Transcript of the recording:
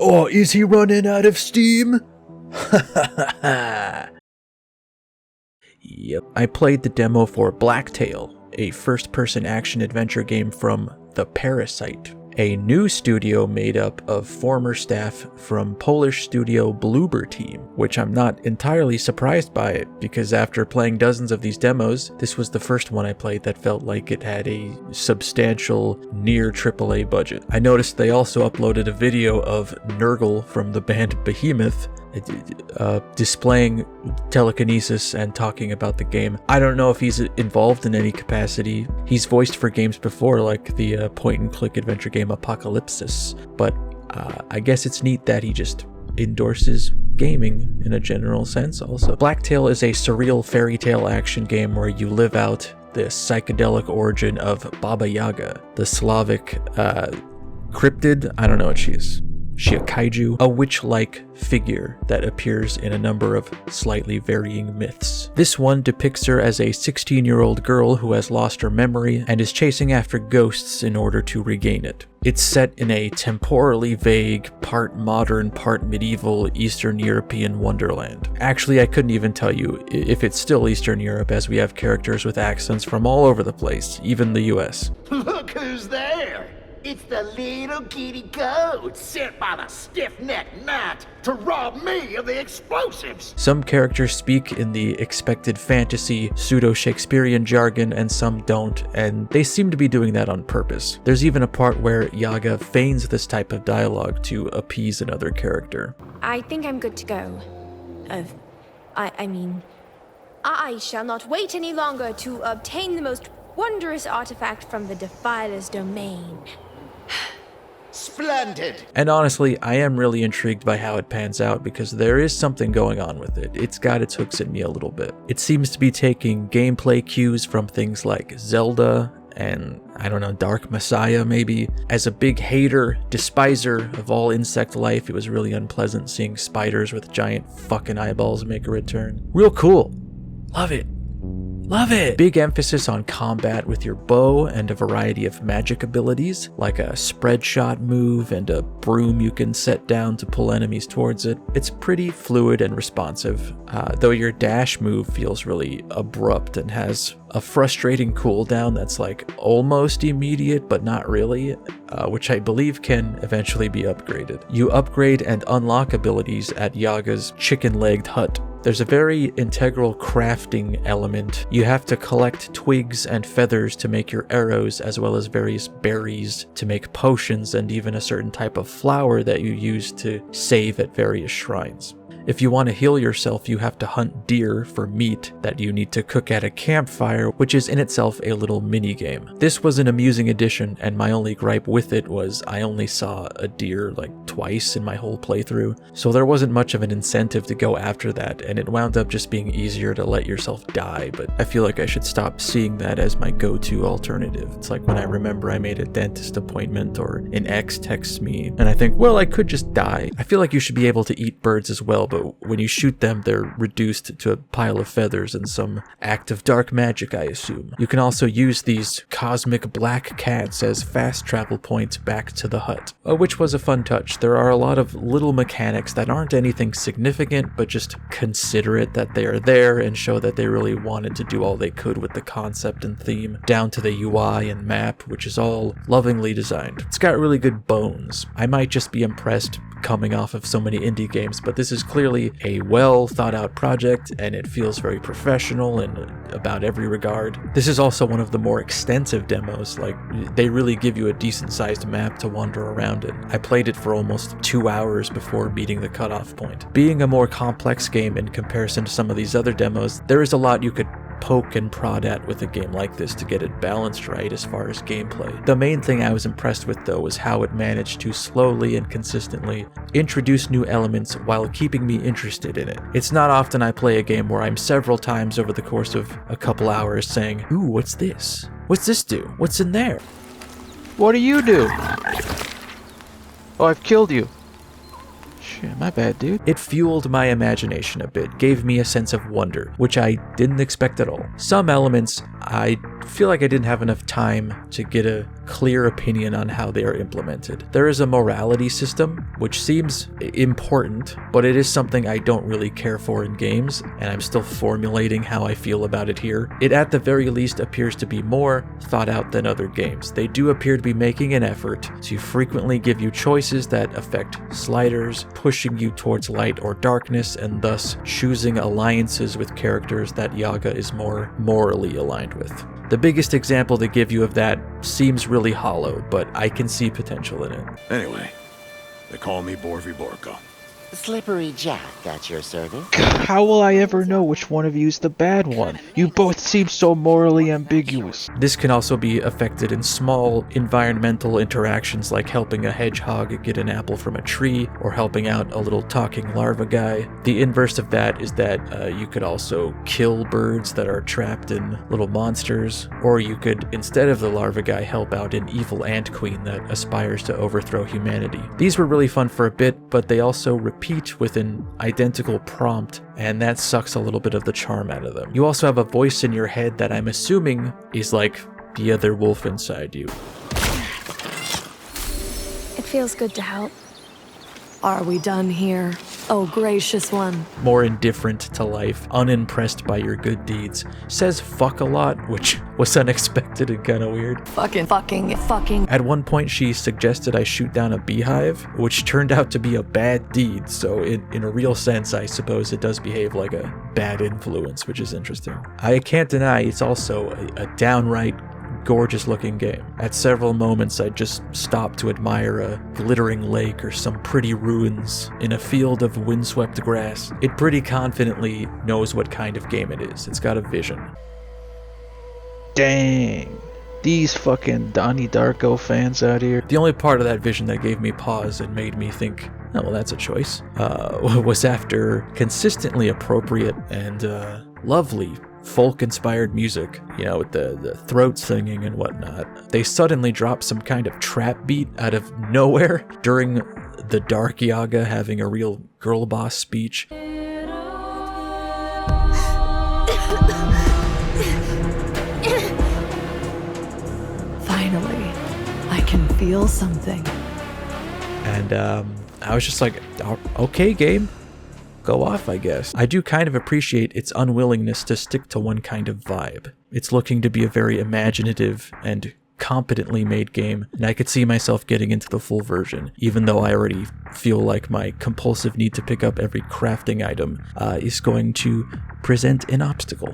Oh, is he running out of steam? Yep. I played the demo for Blacktail, a first-person action-adventure game from The Parasite, a new studio made up of former staff from Polish studio Bloober Team, which I'm not entirely surprised by it, because after playing dozens of these demos, this was the first one I played that felt like it had a substantial, near AAA budget. I noticed they also uploaded a video of Nurgle from the band Behemoth, displaying telekinesis and talking about the game. I don't know if he's involved in any capacity. He's voiced for games before, like the point-and-click adventure game Apocalypsis, but I guess it's neat that he just endorses gaming in a general sense also. Blacktail is a surreal fairy tale action game where you live out the psychedelic origin of Baba Yaga, the Slavic cryptid. I don't know what she is. She a kaiju, a witch-like figure that appears in a number of slightly varying myths. This one depicts her as a 16-year-old girl who has lost her memory and is chasing after ghosts in order to regain it. It's set in a temporally vague, part modern, part medieval Eastern European wonderland. Actually, I couldn't even tell you if it's still Eastern Europe, as we have characters with accents from all over the place, even the US. Look who's there! It's the little kitty goat sent by the stiff-necked knight to rob me of the explosives! Some characters speak in the expected fantasy, pseudo-Shakespearean jargon, and some don't, and they seem to be doing that on purpose. There's even a part where Yaga feigns this type of dialogue to appease another character. I think I'm good to go. I shall not wait any longer to obtain the most wondrous artifact from the Defiler's domain. Splendid! And honestly, I am really intrigued by how it pans out because there is something going on with it. It's got its hooks in me a little bit. It seems to be taking gameplay cues from things like Zelda and, I don't know, Dark Messiah maybe. As a big hater, despiser of all insect life, it was really unpleasant seeing spiders with giant fucking eyeballs make a return. Real cool. Love it. Love it! Big emphasis on combat with your bow and a variety of magic abilities, like a spread shot move and a broom you can set down to pull enemies towards it. It's pretty fluid and responsive, though your dash move feels really abrupt and has a frustrating cooldown that's like almost immediate but not really, which I believe can eventually be upgraded. You upgrade and unlock abilities at Yaga's chicken-legged hut. There's a very integral crafting element. You have to collect twigs and feathers to make your arrows, as well as various berries to make potions, and even a certain type of flower that you use to save at various shrines. If you want to heal yourself, you have to hunt deer for meat that you need to cook at a campfire, which is in itself a little mini-game. This was an amusing addition, and my only gripe with it was I only saw a deer like twice in my whole playthrough, so there wasn't much of an incentive to go after that, and it wound up just being easier to let yourself die, but I feel like I should stop seeing that as my go-to alternative. It's like when I remember I made a dentist appointment or an ex texts me, and I think, well, I could just die. I feel like you should be able to eat birds as well, but when you shoot them, they're reduced to a pile of feathers in some act of dark magic, I assume. You can also use these cosmic black cats as fast travel points back to the hut, which was a fun touch. There are a lot of little mechanics that aren't anything significant, but just considerate that they are there and show that they really wanted to do all they could with the concept and theme, down to the UI and map, which is all lovingly designed. It's got really good bones. I might just be impressed coming off of so many indie games, but this is clearly a well thought out project and it feels very professional in about every regard. This is also one of the more extensive demos, like they really give you a decent sized map to wander around in. I played it for almost 2 hours before meeting the cutoff point. Being a more complex game in comparison to some of these other demos, there is a lot you could poke and prod at with a game like this to get it balanced right as far as gameplay. The main thing I was impressed with though was how it managed to slowly and consistently introduce new elements while keeping me interested in it. It's not often I play a game where I'm several times over the course of a couple hours saying, ooh, what's this? What's this do? What's in there? What do you do? Oh, I've killed you. Shit, my bad, dude. It fueled my imagination a bit, gave me a sense of wonder, which I didn't expect at all. Some elements I feel like I didn't have enough time to get a clear opinion on how they are implemented. There is a morality system, which seems important, but it is something I don't really care for in games, and I'm still formulating how I feel about it here. It at the very least appears to be more thought out than other games. They do appear to be making an effort to frequently give you choices that affect sliders, pushing you towards light or darkness, and thus choosing alliances with characters that Yaga is more morally aligned with. The biggest example they give you of that seems really hollow, but I can see potential in it. Anyway, they call me Borvi Borko. Slippery Jack at your service. How will I ever know which one of you is the bad one? You both seem so morally ambiguous. This can also be affected in small environmental interactions like helping a hedgehog get an apple from a tree or helping out a little talking larva guy. The inverse of that is that you could also kill birds that are trapped in little monsters, or you could, instead of the larva guy, help out an evil ant queen that aspires to overthrow humanity. These were really fun for a bit, but they also repeat with an identical prompt, and that sucks a little bit of the charm out of them. You also have a voice in your head that I'm assuming is like the other wolf inside you. It feels good to help. Are we done here? Oh, gracious one. More indifferent to life, unimpressed by your good deeds, says fuck a lot, which was unexpected and kind of weird. Fucking. At one point she suggested I shoot down a beehive, which turned out to be a bad deed, so in a real sense I suppose it does behave like a bad influence, which is interesting. I can't deny it's also a downright gorgeous looking game. At several moments I just stopped to admire a glittering lake or some pretty ruins in a field of windswept grass. It pretty confidently knows what kind of game it is. It's got a vision. Dang. These fucking Donnie Darko fans out here. The only part of that vision that gave me pause and made me think, oh well, that's a choice, was after consistently appropriate and lovely folk-inspired music, you know, with the throat singing and whatnot. They suddenly drop some kind of trap beat out of nowhere during the Dark Yaga having a real girl boss speech. Finally, I can feel something. And I was just like, okay, game. Go off, I guess. I do kind of appreciate its unwillingness to stick to one kind of vibe. It's looking to be a very imaginative and competently made game, and I could see myself getting into the full version, even though I already feel like my compulsive need to pick up every crafting item is going to present an obstacle.